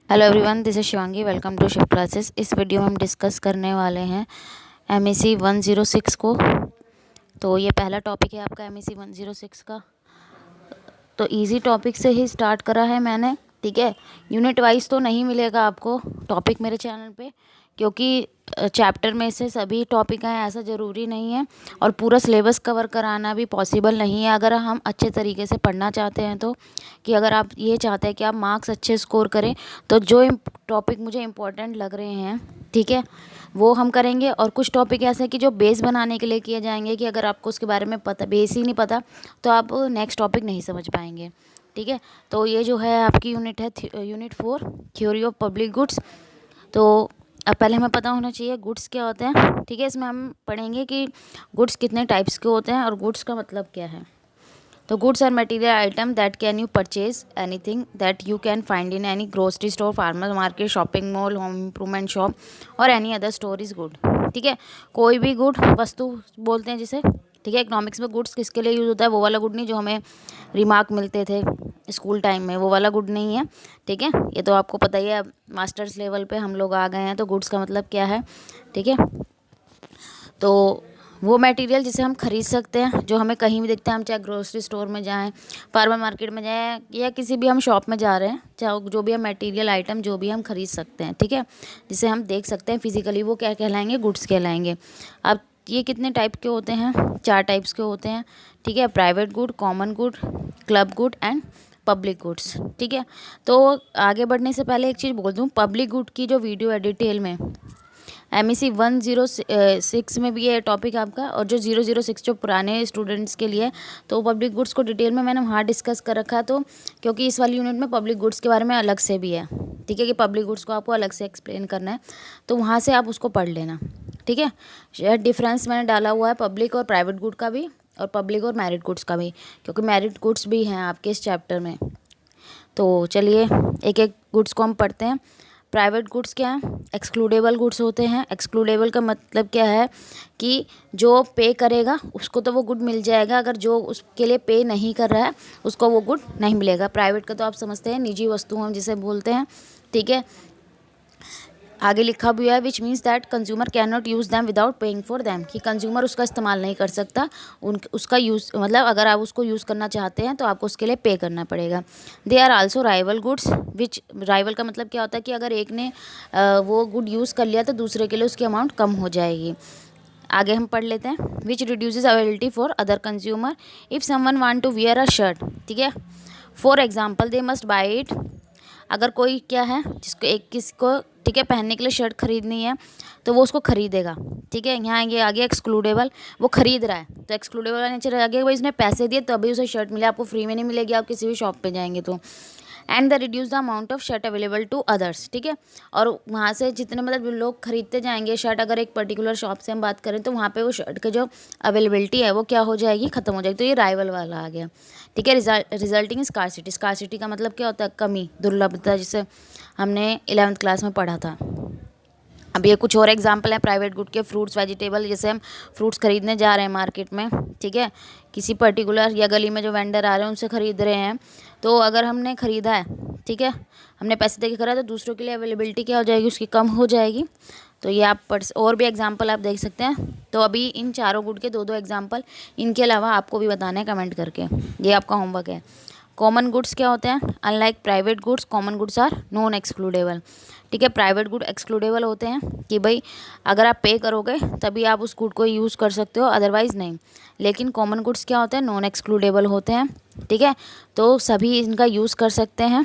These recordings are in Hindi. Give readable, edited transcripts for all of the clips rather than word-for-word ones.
Hello everyone, this is Shivangi. Welcome to shift classes. इस वीडियो में हम डिस्कस करने वाले हैं एमएससी 106 को। तो ये पहला टॉपिक है आपका एमएससी 106 का। तो इजी टॉपिक से ही स्टार्ट करा है मैंने, ठीक है। यूनिट वाइज तो नहीं मिलेगा आपको टॉपिक मेरे चैनल पे, क्योंकि चैप्टर में से सभी टॉपिक हैं ऐसा ज़रूरी नहीं है, और पूरा सिलेबस कवर कराना भी पॉसिबल नहीं है अगर हम अच्छे तरीके से पढ़ना चाहते हैं। तो कि अगर आप ये चाहते हैं कि आप मार्क्स अच्छे स्कोर करें, तो जो टॉपिक मुझे इम्पोर्टेंट लग रहे हैं, ठीक है, वो हम करेंगे। और कुछ टॉपिक ऐसे हैं कि जो बेस बनाने के लिए किए जाएंगे, कि अगर आपको उसके बारे में पता, बेस ही नहीं पता, तो आप नेक्स्ट टॉपिक नहीं समझ पाएंगे, ठीक है। तो ये जो है आपकी यूनिट है unit 4, theory of public goods. तो अब पहले हमें पता होना चाहिए गुड्स क्या होते हैं, ठीक है। इसमें हम पढ़ेंगे कि गुड्स कितने टाइप्स के होते हैं और गुड्स का मतलब क्या है। तो goods are material item that can you purchase anything that you can find in any grocery store, farmer market, shopping mall, home improvement shop और any other store is good, ठीक है। कोई भी गुड वस्तु बोलते हैं जिसे, ठीक है। इकोनॉमिक्स में गुड्स किसके लिए यूज़ होता है, वो वाला गुड नहीं जो हमें रिमार्क मिलते थे स्कूल टाइम में, वो वाला गुड नहीं है, ठीक है। ये तो आपको पता ही है, मास्टर्स लेवल पे हम लोग आ गए हैं, तो गुड्स का मतलब क्या है, ठीक है। तो वो मटेरियल जिसे हम खरीद सकते हैं, जो हमें कहीं भी दिखता है, हम चाहे ग्रोसरी स्टोर में जाएं, फार्मर मार्केट में जाएं, या किसी भी हम शॉप में जा रहे हैं, चाहे जो भी हम मटेरियल आइटम जो भी हम खरीद सकते हैं, ठीक है, जिसे हम देख सकते हैं फिजिकली, वो क्या कहलाएंगे, गुड्स कहलाएंगे। अब ये कितने टाइप के होते हैं, 4 टाइप्स के होते हैं, ठीक है। Private good, common good, club good and public goods, ठीक है। तो आगे बढ़ने से पहले एक चीज़ बोल दूँ, पब्लिक गुड की जो वीडियो है डिटेल में एमएससी 106 में भी है टॉपिक आपका, और जो 006 जो पुराने स्टूडेंट्स के लिए, तो पब्लिक गुड्स को डिटेल में मैंने वहाँ डिस्कस कर रखा है। तो क्योंकि इस वाली यूनिट में पब्लिक गुड्स के बारे में अलग से भी है, ठीक है, कि पब्लिक गुड्स को आपको अलग से एक्सप्लेन करना है, तो वहाँ से आप उसको पढ़ लेना, ठीक है। शायद डिफरेंस मैंने डाला हुआ है पब्लिक और प्राइवेट गुड का भी, और पब्लिक और मैरिट गुड्स का भी, क्योंकि मैरिट गुड्स भी हैं आपके इस चैप्टर में। तो चलिए एक एक गुड्स को हम पढ़ते हैं। प्राइवेट गुड्स क्या है, एक्सक्लूडेबल गुड्स होते हैं। एक्सक्लूडेबल का मतलब क्या है कि जो पे करेगा उसको तो वो गुड मिल जाएगा, अगर जो उसके लिए पे नहीं कर रहा है उसको वो गुड नहीं मिलेगा। प्राइवेट का तो आप समझते हैं निजी वस्तु हम जिसे बोलते हैं, ठीक है। आगे लिखा भी है which means that consumer can not use them without paying for them, कि कंज्यूमर उसका इस्तेमाल नहीं कर सकता, उसका यूज़ मतलब अगर आप उसको यूज़ करना चाहते हैं तो आपको उसके लिए पे करना पड़ेगा। They are also rival goods, which rival का मतलब क्या होता है कि अगर एक ने वो गुड यूज़ कर लिया तो दूसरे के लिए उसकी अमाउंट कम हो जाएगी। आगे हम पढ़ लेते हैं। Which reduces availability for other consumer if someone want to wear a shirt, ठीक है, for example they must buy it. अगर कोई क्या है जिसको एक किसी को, ठीक है, पहनने के लिए शर्ट खरीदनी है, तो वो उसको खरीदेगा, ठीक है। यहाँ ये आगे एक्सक्लूडेबल, वो खरीद रहा है, तो एक्सक्लूडेबल आने चाहिए आगे, भाई इसने पैसे दिए तभी उसे शर्ट मिले, आपको फ्री में नहीं मिलेगी, आप किसी भी शॉप पे जाएंगे तो। And the reduce the amount of shirt available to others, ठीक है। और वहाँ से जितने मतलब लोग खरीदते जाएंगे शर्ट, अगर एक पर्टिकुलर शॉप से हम बात करें, तो वहाँ पे वो शर्ट की जो अवेलेबिलिटी है वो क्या हो जाएगी, ख़त्म हो जाएगी। तो ये राइवल वाला आ गया, ठीक है। रिजल्टिंग स्कार्सिटी, स्कार्सिटी का मतलब क्या होता है, कमी, दुर्लभता, जिसे हमने 11th क्लास में पढ़ा था। अब ये कुछ और एग्जांपल है प्राइवेट गुड के। फ्रूट्स वेजिटेबल, जैसे हम फ्रूट्स खरीदने जा रहे हैं मार्केट में, ठीक है, किसी पर्टिकुलर या गली में जो वेंडर आ रहे हैं उनसे ख़रीद रहे हैं, तो अगर हमने ख़रीदा है, ठीक है, हमने पैसे दे के खरीदा, तो दूसरों के लिए अवेलेबिलिटी क्या हो जाएगी, उसकी कम हो जाएगी। तो ये आप और भी एग्जाम्पल आप देख सकते हैं। तो अभी इन चारों गुड के दो दो एग्जाम्पल, इनके अलावा आपको भी बताना है कमेंट करके, ये आपका होमवर्क है। कॉमन गुड्स क्या होते हैं, unlike private goods common goods are non excludable, ठीक है। प्राइवेट गुड एक्सक्लूडेबल होते हैं कि भाई अगर आप पे करोगे तभी आप उस गुड को यूज़ कर सकते हो, अदरवाइज़ नहीं। लेकिन कॉमन गुड्स क्या होते हैं, नॉन एक्सक्लूडेबल होते हैं, ठीक है, तो सभी इनका यूज़ कर सकते हैं।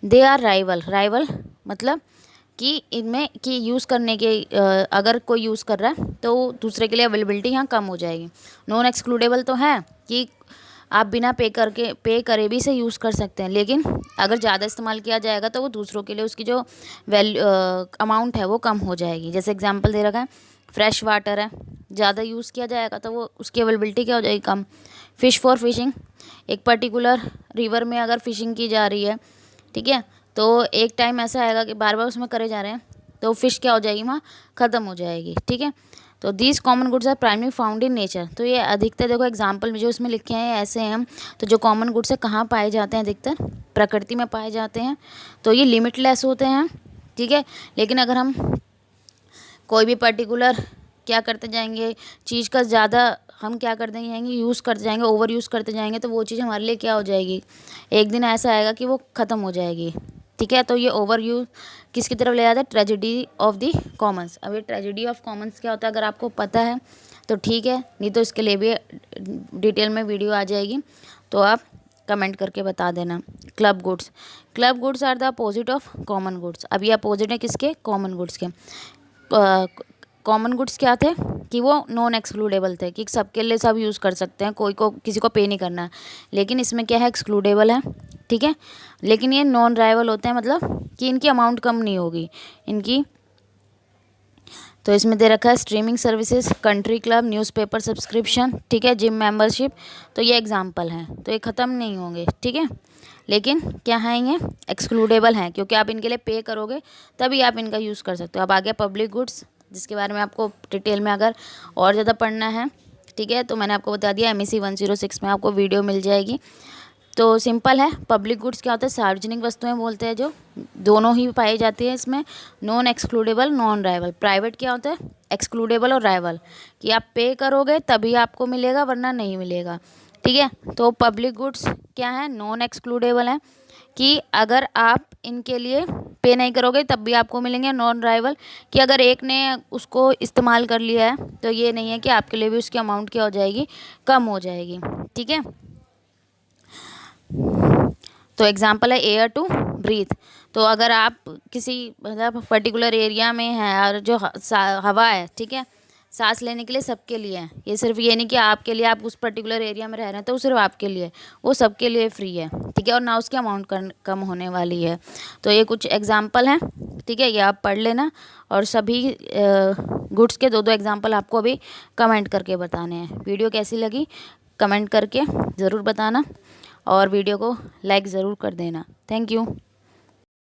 दे आर राइवल, राइवल मतलब कि इनमें कि यूज़ करने के अगर कोई यूज़ कर रहा है तो दूसरे के लिए अवेलेबिलिटी यहाँ कम हो जाएगी। नॉन एक्सक्लूडेबल तो है कि आप बिना पे करे भी इसे यूज़ कर सकते हैं, लेकिन अगर ज़्यादा इस्तेमाल किया जाएगा तो वो दूसरों के लिए उसकी जो वैल्यू अमाउंट है वो कम हो जाएगी। जैसे एग्जांपल दे रखा है, फ्रेश वाटर है, ज़्यादा यूज़ किया जाएगा तो वो उसकी अवेलेबिलिटी क्या हो जाएगी, कम। फ़िश फॉर फिशिंग, एक पर्टिकुलर रिवर में अगर फिशिंग की जा रही है, ठीक है, तो एक टाइम ऐसा आएगा कि बार बार उसमें करे जा रहे हैं, तो फ़िश क्या हो जाएगी, वहाँ ख़त्म हो जाएगी, ठीक है। तो these common goods are primary found in nature. तो ये अधिकतर देखो एग्जाम्पल में जो इसमें लिखे हैं ऐसे हैं। तो जो कॉमन गुड्स है कहाँ पाए जाते हैं, अधिकतर प्रकृति में पाए जाते हैं। तो ये लिमिटलेस होते हैं, ठीक है। लेकिन अगर हम कोई भी पर्टिकुलर क्या करते जाएंगे, चीज़ का ज़्यादा हम क्या करते जाएंगे, यूज़ करते जाएंगे, ओवर यूज़ करते जाएंगे, तो वो चीज़ हमारे लिए क्या हो जाएगी, एक दिन ऐसा आएगा कि वो ख़त्म हो जाएगी, ठीक है। तो ये ओवर यूज किसकी तरफ ले जाता है, ट्रेजेडी ऑफ द कॉमन्स। अब ये ट्रेजेडी ऑफ कॉमन्स क्या होता है, अगर आपको पता है तो ठीक है, नहीं तो इसके लिए भी डिटेल में वीडियो आ जाएगी, तो आप कमेंट करके बता देना। Club goods, club goods are the opposite of common goods. अब ये अपोजिट है किसके, कॉमन गुड्स के। कॉमन गुड्स क्या थे कि वो नॉन एक्सक्लूडेबल थे, कि सबके लिए सब यूज़ कर सकते हैं, कोई को किसी को पे नहीं करना है। लेकिन इसमें क्या है, एक्सक्लूडेबल है, ठीक है। लेकिन ये नॉन राइवल होते हैं, मतलब कि इनकी अमाउंट कम नहीं होगी इनकी। तो इसमें दे रखा है streaming services, country club, newspaper subscription, ठीक है, जिम मेंबरशिप। तो ये एग्जांपल हैं, तो ये ख़त्म नहीं होंगे, ठीक है। लेकिन क्या है, ये एक्सक्लूडेबल हैं, क्योंकि आप इनके लिए पे करोगे तभी आप इनका यूज़ कर सकते हो। अब आ गया पब्लिक गुड्स, जिसके बारे में आपको डिटेल में अगर और ज़्यादा पढ़ना है, ठीक है, तो मैंने आपको बता दिया, MEC 106 में आपको वीडियो मिल जाएगी। तो सिंपल है, पब्लिक गुड्स क्या होता है, सार्वजनिक वस्तुएं बोलते हैं, जो दोनों ही पाई जाती है इसमें, non excludable, non rival. Private क्या होता है, एक्सक्लूडेबल और राइवल, कि आप पे करोगे तभी आपको मिलेगा वरना नहीं मिलेगा, ठीक है। तो पब्लिक गुड्स क्या है, नॉन एक्सक्लूडेबल है, कि अगर आप इनके लिए पे नहीं करोगे तब भी आपको मिलेंगे। नॉन राइवल कि अगर एक ने उसको इस्तेमाल कर लिया है तो ये नहीं है कि आपके लिए भी उसकी अमाउंट क्या हो जाएगी, कम हो जाएगी, ठीक है। तो एग्जांपल है एयर टू ब्रीथ। तो अगर आप किसी मतलब पर्टिकुलर एरिया में हैं और जो हवा है, ठीक है, सांस लेने के लिए सबके लिए है, ये सिर्फ ये नहीं कि आपके लिए, आप उस पर्टिकुलर एरिया में रह रहे हैं तो वो सिर्फ आपके लिए, वो सबके लिए फ्री है, ठीक है, और ना उसकी अमाउंट कम होने वाली है। तो ये कुछ एग्जांपल हैं, ठीक है, ये आप पढ़ लेना। और सभी गुड्स के दो दो एग्जांपल आपको अभी कमेंट करके बताने हैं। वीडियो कैसी लगी कमेंट करके ज़रूर बताना, और वीडियो को लाइक ज़रूर कर देना। Thank you.